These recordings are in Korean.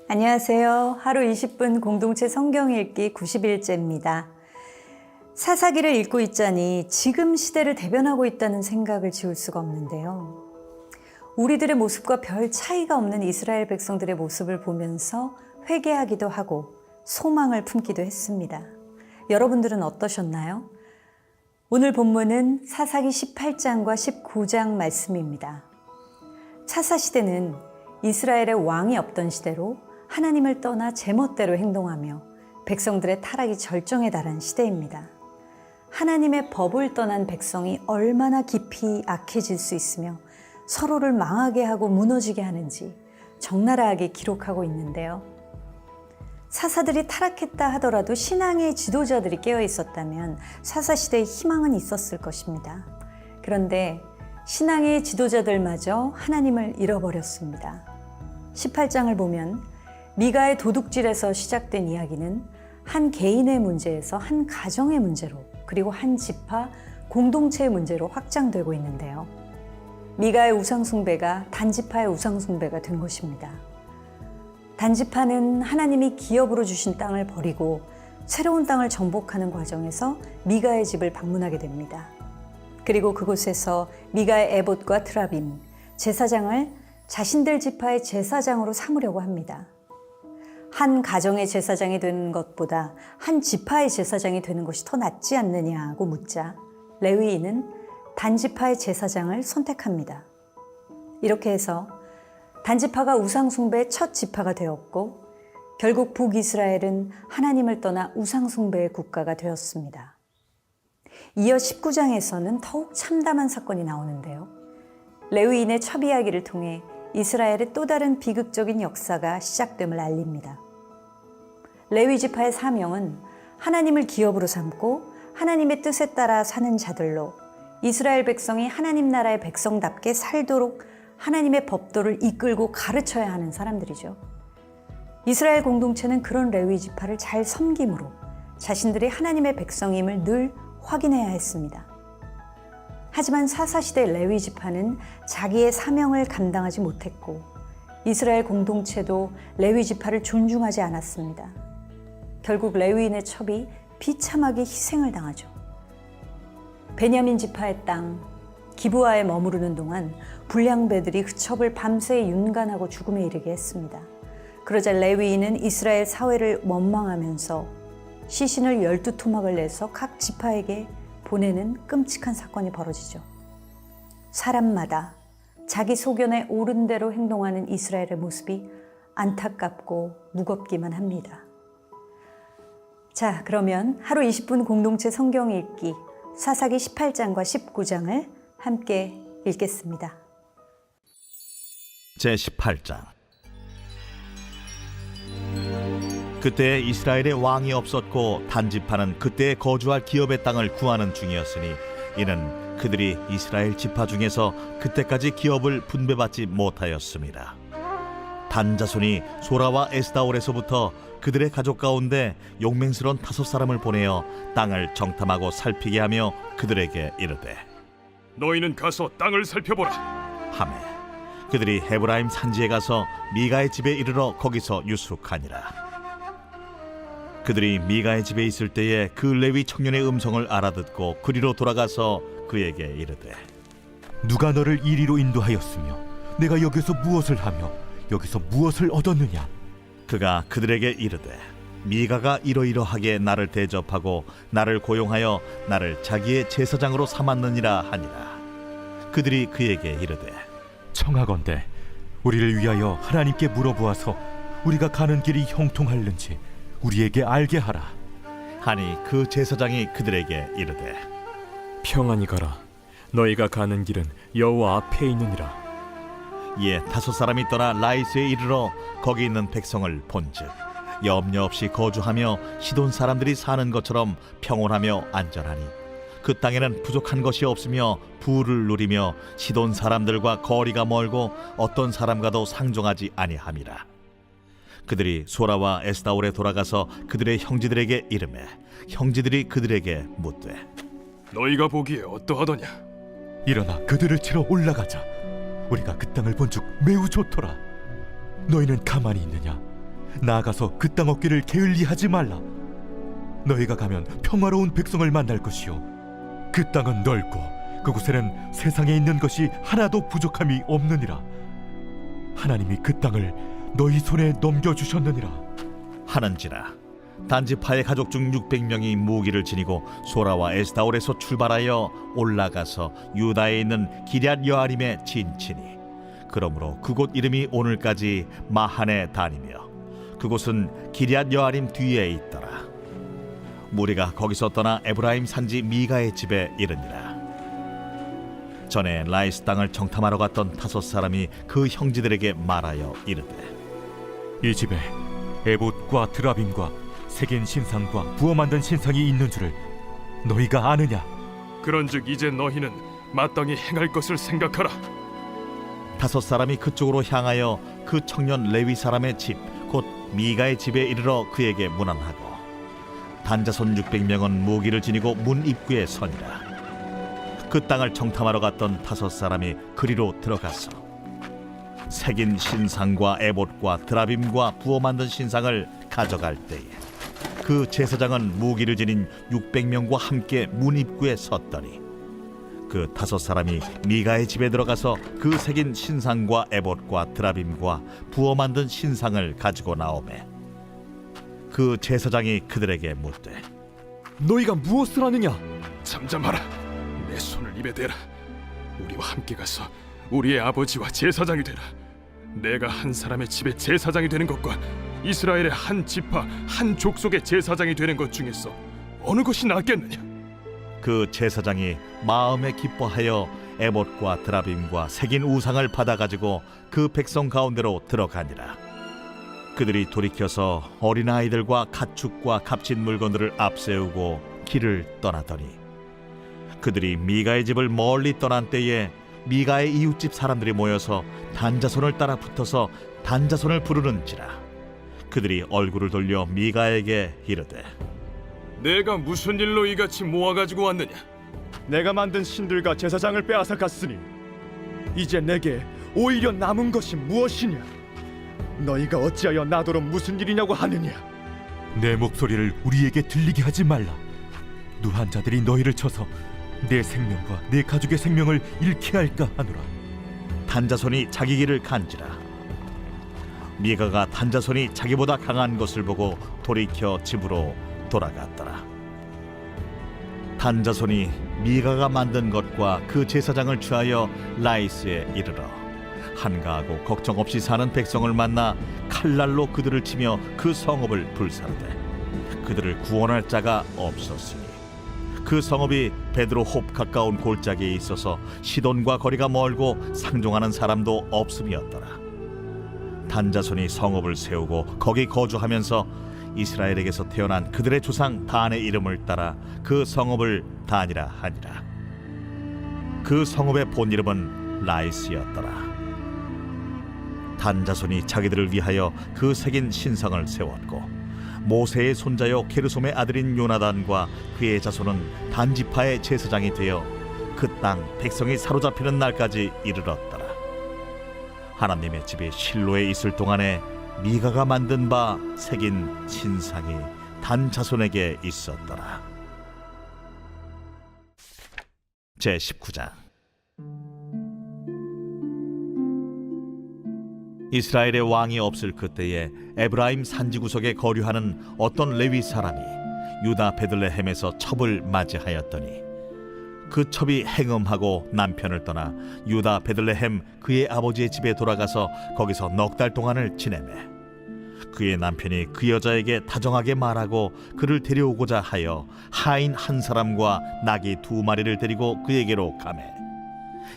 안녕하세요. 하루 20분 공동체 성경 읽기 90일째입니다. 사사기를 읽고 있자니 지금 시대를 대변하고 있다는 생각을 지울 수가 없는데요. 우리들의 모습과 별 차이가 없는 이스라엘 백성들의 모습을 보면서 회개하기도 하고 소망을 품기도 했습니다. 여러분들은 어떠셨나요? 오늘 본문은 사사기 18장과 19장 말씀입니다. 사사시대는 이스라엘의 왕이 없던 시대로 하나님을 떠나 제멋대로 행동하며 백성들의 타락이 절정에 달한 시대입니다. 하나님의 법을 떠난 백성이 얼마나 깊이 악해질 수 있으며 서로를 망하게 하고 무너지게 하는지 적나라하게 기록하고 있는데요. 사사들이 타락했다 하더라도 신앙의 지도자들이 깨어 있었다면 사사시대에 희망은 있었을 것입니다. 그런데 신앙의 지도자들마저 하나님을 잃어버렸습니다. 18장을 보면 미가의 도둑질에서 시작된 이야기는 한 개인의 문제에서 한 가정의 문제로 그리고 한 지파 공동체의 문제로 확장되고 있는데요. 미가의 우상숭배가 단지파의 우상숭배가 된 것입니다. 단지파는 하나님이 기업으로 주신 땅을 버리고 새로운 땅을 정복하는 과정에서 미가의 집을 방문하게 됩니다. 그리고 그곳에서 미가의 에봇과 트라빔, 제사장을 자신들 지파의 제사장으로 삼으려고 합니다. 한 가정의 제사장이 되는 것보다 한 지파의 제사장이 되는 것이 더 낫지 않느냐고 묻자 레위인은 단지파의 제사장을 선택합니다. 이렇게 해서 단지파가 우상숭배의 첫 지파가 되었고 결국 북이스라엘은 하나님을 떠나 우상숭배의 국가가 되었습니다. 이어 19장에서는 더욱 참담한 사건이 나오는데요. 레위인의 첩 이야기를 통해 이스라엘의 또 다른 비극적인 역사가 시작됨을 알립니다. 레위 지파의 사명은 하나님을 기업으로 삼고 하나님의 뜻에 따라 사는 자들로 이스라엘 백성이 하나님 나라의 백성답게 살도록 하나님의 법도를 이끌고 가르쳐야 하는 사람들이죠. 이스라엘 공동체는 그런 레위 지파를 잘 섬김으로 자신들이 하나님의 백성임을 늘 확인해야 했습니다. 하지만 사사시대 레위 지파는 자기의 사명을 감당하지 못했고 이스라엘 공동체도 레위 지파를 존중하지 않았습니다. 결국 레위인의 첩이 비참하게 희생을 당하죠. 베냐민 지파의 땅 기브아에 머무르는 동안 불량배들이 그 첩을 밤새 윤간하고 죽음에 이르게 했습니다. 그러자 레위인은 이스라엘 사회를 원망하면서 시신을 12토막을 내서 각 지파에게 보내는 끔찍한 사건이 벌어지죠. 사람마다 자기 소견에 옳은 대로 행동하는 이스라엘의 모습이 안타깝고 무겁기만 합니다. 자, 그러면 하루 20분 공동체 성경 읽기 사사기 18장과 19장을 함께 읽겠습니다. 제18장. 그때 이스라엘에 왕이 없었고 단지파는 그때 거주할 기업의 땅을 구하는 중이었으니 이는 그들이 이스라엘 지파 중에서 그때까지 기업을 분배받지 못하였습니다. 단 자손이 소라와 에스다올에서부터 그들의 가족 가운데 용맹스러운 5사람을 보내어 땅을 정탐하고 살피게 하며 그들에게 이르되 너희는 가서 땅을 살펴보라 하매 그들이 헤브라임 산지에 가서 미가의 집에 이르러 거기서 유숙하니라. 그들이 미가의 집에 있을 때에 그 레위 청년의 음성을 알아듣고 그리로 돌아가서 그에게 이르되 누가 너를 이리로 인도하였으며 내가 여기서 무엇을 하며 여기서 무엇을 얻었느냐? 그가 그들에게 이르되 미가가 이러이러하게 나를 대접하고 나를 고용하여 나를 자기의 제사장으로 삼았느니라 하니라. 그들이 그에게 이르되 청하건대 우리를 위하여 하나님께 물어보아서 우리가 가는 길이 형통할는지 우리에게 알게 하라. 하니 그 제사장이 그들에게 이르되 평안히 가라. 너희가 가는 길은 여호와 앞에 있느니라. 이에 5사람이 떠나 라이스에 이르러 거기 있는 백성을 본즉 염려 없이 거주하며 시돈 사람들이 사는 것처럼 평온하며 안전하니 그 땅에는 부족한 것이 없으며 부를 누리며 시돈 사람들과 거리가 멀고 어떤 사람과도 상종하지 아니함이라. 그들이 소라와 에스다올에 돌아가서 그들의 형제들에게 이르매 형제들이 그들에게 묻되 너희가 보기에 어떠하더냐? 일어나 그들을 치러 올라가자. 우리가 그 땅을 본즉 매우 좋더라. 너희는 가만히 있느냐? 나아가서 그 땅 얻기를 게을리하지 말라. 너희가 가면 평화로운 백성을 만날 것이요 그 땅은 넓고 그곳에는 세상에 있는 것이 하나도 부족함이 없느니라. 하나님이 그 땅을 너희 손에 넘겨주셨느니라 하는지라. 단지파의 가족 중 600명이 무기를 지니고 소라와 에스다올에서 출발하여 올라가서 유다에 있는 기럇 여아림에 진치니 그러므로 그곳 이름이 오늘까지 마하네 단이며 그곳은 기럇 여아림 뒤에 있더라. 무리가 거기서 떠나 에브라임 산지 미가의 집에 이르니라. 전에 라이스 땅을 정탐하러 갔던 5사람이 그 형제들에게 말하여 이르되 이 집에 에봇과 드라빔과 새긴 신상과 부어 만든 신상이 있는 줄을 너희가 아느냐? 그런즉 이제 너희는 마땅히 행할 것을 생각하라. 5사람이 그쪽으로 향하여 그 청년 레위 사람의 집 곧 미가의 집에 이르러 그에게 문안하고 단자손 600명은 무기를 지니고 문 입구에 서니라. 그 땅을 정탐하러 갔던 5사람이 그리로 들어가서 새긴 신상과 에봇과 드라빔과 부어 만든 신상을 가져갈 때에 그 제사장은 무기를 지닌 600명과 함께 문 입구에 섰더니 그 5사람이 미가의 집에 들어가서 그 새긴 신상과 에봇과 드라빔과 부어 만든 신상을 가지고 나오매 그 제사장이 그들에게 묻되 너희가 무엇을 하느냐? 잠잠하라. 내 손을 입에 대라. 우리와 함께 가서 우리의 아버지와 제사장이 되라. 내가 한 사람의 집에 제사장이 되는 것과 이스라엘의 한 지파 한 족속의 제사장이 되는 것 중에서 어느 것이 낫겠느냐? 그 제사장이 마음에 기뻐하여 에봇과 드라빔과 새긴 우상을 받아가지고 그 백성 가운데로 들어가니라. 그들이 돌이켜서 어린아이들과 가축과 값진 물건들을 앞세우고 길을 떠나더니 그들이 미가의 집을 멀리 떠난 때에 미가의 이웃집 사람들이 모여서 단자손을 따라 붙어서 단자손을 부르는지라. 그들이 얼굴을 돌려 미가에게 이르되 내가 무슨 일로 이같이 모아가지고 왔느냐? 내가 만든 신들과 제사장을 빼앗아 갔으니 이제 내게 오히려 남은 것이 무엇이냐? 너희가 어찌하여 나더러 무슨 일이냐고 하느냐? 내 목소리를 우리에게 들리게 하지 말라. 누한 자들이 너희를 쳐서 내 생명과 내 가족의 생명을 잃게 할까 하노라. 단자손이 자기 길을 간지라. 미가가 단자손이 자기보다 강한 것을 보고 돌이켜 집으로 돌아갔더라. 단자손이 미가가 만든 것과 그 제사장을 취하여 라이스에 이르러 한가하고 걱정 없이 사는 백성을 만나 칼날로 그들을 치며 그 성읍을 불사르되 그들을 구원할 자가 없었으니 그 성읍이 베드로홉 가까운 골짜기에 있어서 시돈과 거리가 멀고 상종하는 사람도 없음이었더라. 단자손이 성읍을 세우고 거기 거주하면서 이스라엘에게서 태어난 그들의 조상 단의 이름을 따라 그 성읍을 단이라 하니라. 그 성읍의 본 이름은 라이스였더라. 단자손이 자기들을 위하여 그 새긴 신성을 세웠고 모세의 손자요 게르솜의 아들인 요나단과 그의 자손은 단지파의 제사장이 되어 그 땅 백성이 사로잡히는 날까지 이르렀더라. 하나님의 집이 실로에 있을 동안에 미가가 만든 바 새긴 신상이 단 자손에게 있었더라. 제19장. 이스라엘의 왕이 없을 그때에 에브라임 산지구석에 거류하는 어떤 레위 사람이 유다 베들레헴에서 첩을 맞이하였더니 그 첩이 행음하고 남편을 떠나 유다 베들레헴 그의 아버지의 집에 돌아가서 거기서 넉 달 동안을 지내매 그의 남편이 그 여자에게 다정하게 말하고 그를 데려오고자 하여 하인 한 사람과 나귀 2마리를 데리고 그에게로 가매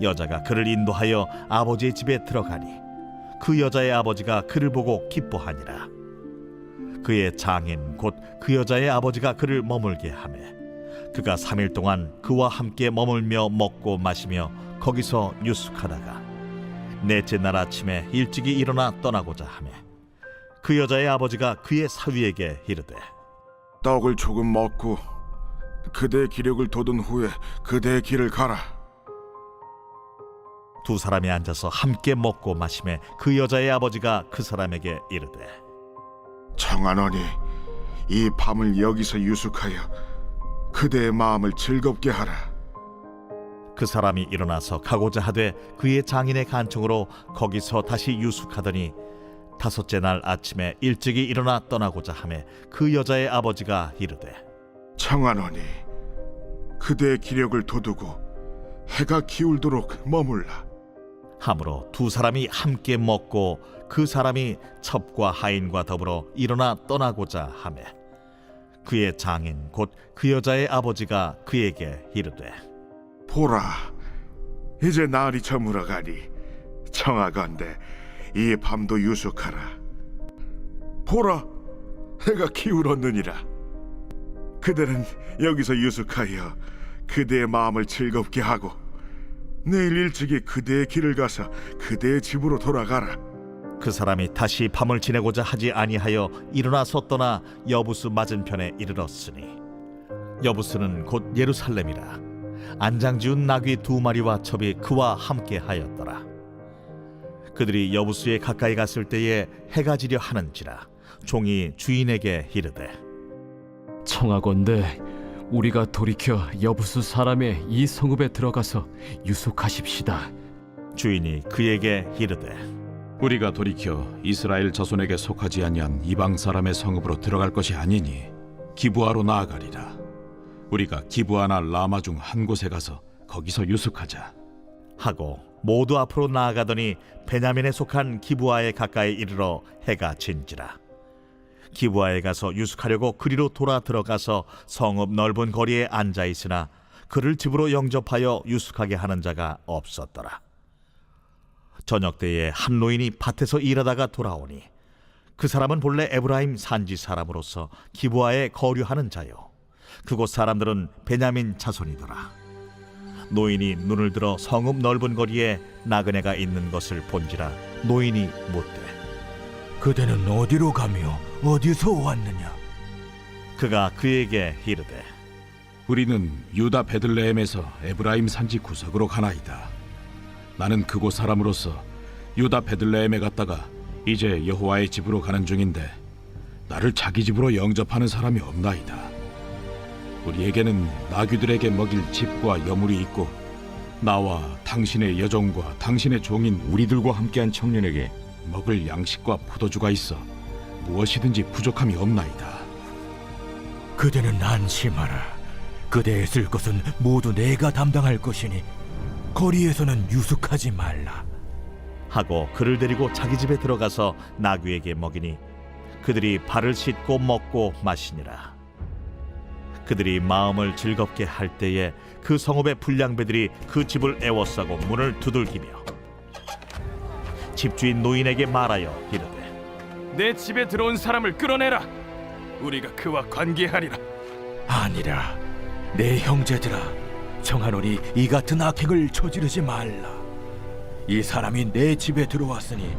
여자가 그를 인도하여 아버지의 집에 들어가니 그 여자의 아버지가 그를 보고 기뻐하니라. 그의 장인 곧 그 여자의 아버지가 그를 머물게 하매 그가 3일 동안 그와 함께 머물며 먹고 마시며 거기서 유숙하다가 넷째 날 아침에 일찍이 일어나 떠나고자 하매 그 여자의 아버지가 그의 사위에게 이르되 떡을 조금 먹고 그대의 기력을 돋은 후에 그대의 길을 가라. 2 사람이 앉아서 함께 먹고 마시매 그 여자의 아버지가 그 사람에게 이르되 청하노니 이 밤을 여기서 유숙하여 그대의 마음을 즐겁게 하라. 그 사람이 일어나서 가고자 하되 그의 장인의 간청으로 거기서 다시 유숙하더니 다섯째 날 아침에 일찍이 일어나 떠나고자 하매 그 여자의 아버지가 이르되 청하노니 그대의 기력을 돋우고 해가 기울도록 머물라. 함으로 두 사람이 함께 먹고 그 사람이 첩과 하인과 더불어 일어나 떠나고자 하매 그의 장인 곧 그 여자의 아버지가 그에게 이르되 보라, 이제 날이 저물어 가니 청하건대 이 밤도 유숙하라. 보라, 해가 기울었느니라. 그대는 여기서 유숙하여 그대의 마음을 즐겁게 하고 내일 일찍이 그대의 길을 가서 그대의 집으로 돌아가라. 그 사람이 다시 밤을 지내고자 하지 아니하여 일어나서 떠나 여부스 맞은편에 이르렀으니 여부스는 곧 예루살렘이라. 안장지운 나귀 2마리와 첩이 그와 함께 하였더라. 그들이 여부스에 가까이 갔을 때에 해가 지려 하는지라 종이 주인에게 이르되 청하건대 우리가 돌이켜 여부수 사람의 이 성읍에 들어가서 유숙하십시다. 주인이 그에게 이르되 우리가 돌이켜 이스라엘 자손에게 속하지 아니한 이방 사람의 성읍으로 들어갈 것이 아니니 기브아로 나아가리라. 우리가 기브아나 라마 중 한 곳에 가서 거기서 유숙하자 하고 모두 앞으로 나아가더니 베냐민에 속한 기브아에 가까이 이르러 해가 진지라. 기브아에 가서 유숙하려고 그리로 돌아 들어가서 성읍 넓은 거리에 앉아 있으나 그를 집으로 영접하여 유숙하게 하는 자가 없었더라. 저녁 때에 한 노인이 밭에서 일하다가 돌아오니 그 사람은 본래 에브라임 산지 사람으로서 기브아에 거류하는 자요 그곳 사람들은 베냐민 자손이더라. 노인이 눈을 들어 성읍 넓은 거리에 나그네가 있는 것을 본지라 노인이 묻되 그대는 어디로 가며 어디서 왔느냐? 그가 그에게 이르되 우리는 유다 베들레헴에서 에브라임 산지 구석으로 가나이다. 나는 그곳 사람으로서 유다 베들레헴에 갔다가 이제 여호와의 집으로 가는 중인데 나를 자기 집으로 영접하는 사람이 없나이다. 우리에게는 나귀들에게 먹일 집과 여물이 있고 나와 당신의 여종과 당신의 종인 우리들과 함께한 청년에게 먹을 양식과 포도주가 있어 무엇이든지 부족함이 없나이다. 그대는 안심하라. 그대의 쓸 것은 모두 내가 담당할 것이니 거리에서는 유숙하지 말라. 하고 그를 데리고 자기 집에 들어가서 나귀에게 먹이니 그들이 발을 씻고 먹고 마시니라. 그들이 마음을 즐겁게 할 때에 그 성읍의 불량배들이 그 집을 애워싸고 문을 두들기며 집주인 노인에게 말하여 이르되 내 집에 들어온 사람을 끌어내라. 우리가 그와 관계하리라. 아니라 내 형제들아, 청하노니 이 같은 악행을 저지르지 말라. 이 사람이 내 집에 들어왔으니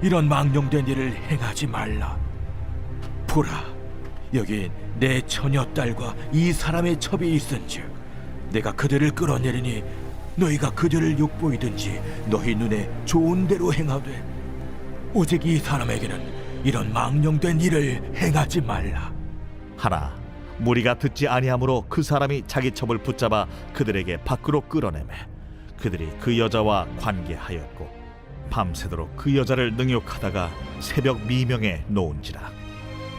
이런 망령된 일을 행하지 말라. 보라, 여기 내 처녀딸과 이 사람의 첩이 있은즉 내가 그들을 끌어내리니 너희가 그들을 욕보이든지 너희 눈에 좋은 대로 행하되 오직 이 사람에게는 이런 망령된 일을 행하지 말라. 하나 무리가 듣지 아니하므로 그 사람이 자기 첩을 붙잡아 그들에게 밖으로 끌어내매 그들이 그 여자와 관계하였고 밤새도록 그 여자를 능욕하다가 새벽 미명에 놓은지라.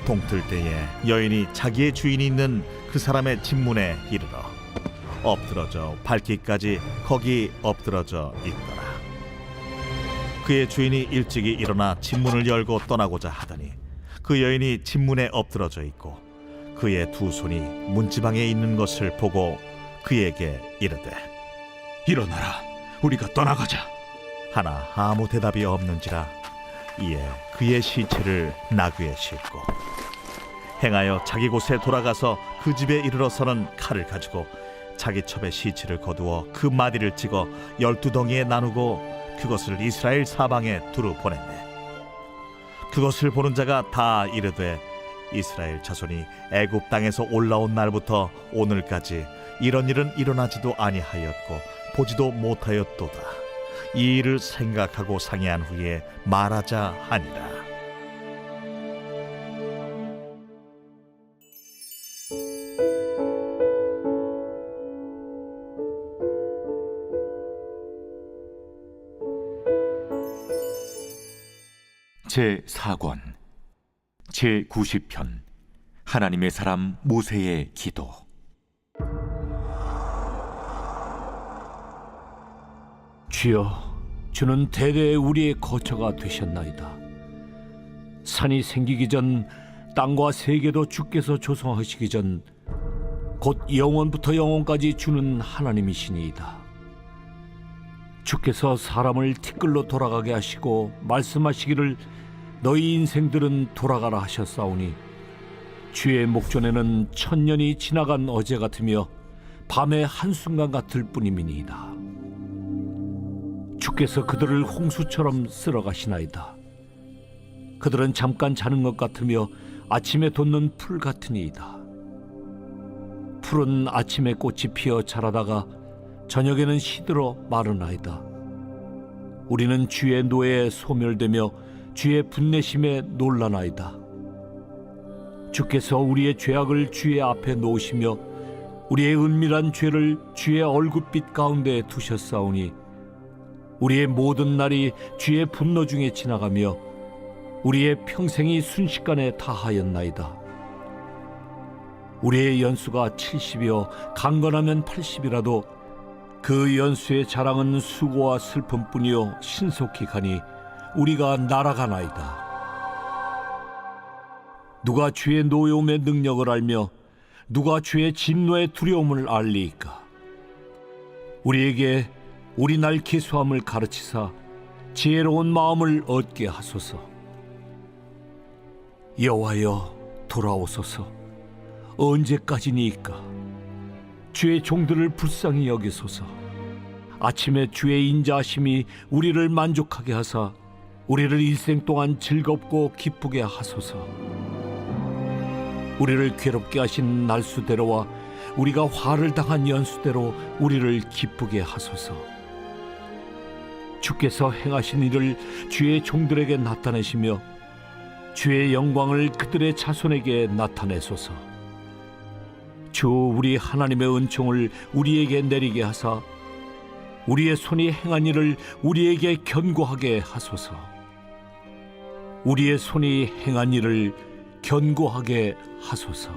동틀 때에 여인이 자기의 주인이 있는 그 사람의 집문에 이르러 엎드러져 밟기까지 거기 엎드러져 있더라. 그의 주인이 일찍이 일어나 집문을 열고 떠나고자 하더니 그 여인이 집문에 엎드러져 있고 그의 두 손이 문지방에 있는 것을 보고 그에게 이르되 일어나라. 우리가 떠나가자. 하나 아무 대답이 없는지라. 이에 그의 시체를 나귀에 싣고 행하여 자기 곳에 돌아가서 그 집에 이르러서는 칼을 가지고 자기 첩의 시체를 거두어 그 마디를 찍어 12덩이에 나누고 그것을 이스라엘 사방에 두루 보냈네. 그것을 보는 자가 다 이르되 이스라엘 자손이 애굽 땅에서 올라온 날부터 오늘까지 이런 일은 일어나지도 아니하였고 보지도 못하였도다. 이 일을 생각하고 상의한 후에 말하자 하니라. 제4권 제90편 하나님의 사람 모세의 기도. 주여, 주는 대대 우리의 거처가 되셨나이다. 산이 생기기 전 땅과 세계도 주께서 조성하시기 전 곧 영원부터 영원까지 주는 하나님이시니이다. 주께서 사람을 티끌로 돌아가게 하시고 말씀하시기를 너희 인생들은 돌아가라 하셨사오니 주의 목전에는 천년이 지나간 어제 같으며 밤의 한순간 같을 뿐임이니이다. 주께서 그들을 홍수처럼 쓸어가시나이다. 그들은 잠깐 자는 것 같으며 아침에 돋는 풀 같으니이다. 풀은 아침에 꽃이 피어 자라다가 저녁에는 시들어 마르나이다. 우리는 주의 노에 소멸되며 주의 분내심에 놀라나이다. 주께서 우리의 죄악을 주의 앞에 놓으시며 우리의 은밀한 죄를 주의 얼굴빛 가운데 두셨사오니 우리의 모든 날이 주의 분노 중에 지나가며 우리의 평생이 순식간에 다하였나이다. 우리의 연수가 70이요 강건하면 80이라도 그 연수의 자랑은 수고와 슬픔뿐이요 신속히 가니 우리가 날아가나이다. 누가 주의 노여움의 능력을 알며 누가 주의 진노의 두려움을 알리이까? 우리에게 우리 날 기수함을 가르치사 지혜로운 마음을 얻게 하소서. 여호와여, 돌아오소서. 언제까지니이까? 주의 종들을 불쌍히 여기소서. 아침에 주의 인자하심이 우리를 만족하게 하사 우리를 일생 동안 즐겁고 기쁘게 하소서. 우리를 괴롭게 하신 날수대로와 우리가 화를 당한 연수대로 우리를 기쁘게 하소서. 주께서 행하신 일을 주의 종들에게 나타내시며 주의 영광을 그들의 자손에게 나타내소서. 주 우리 하나님의 은총을 우리에게 내리게 하사 우리의 손이 행한 일을 우리에게 견고하게 하소서. 우리의 손이 행한 일을 견고하게 하소서.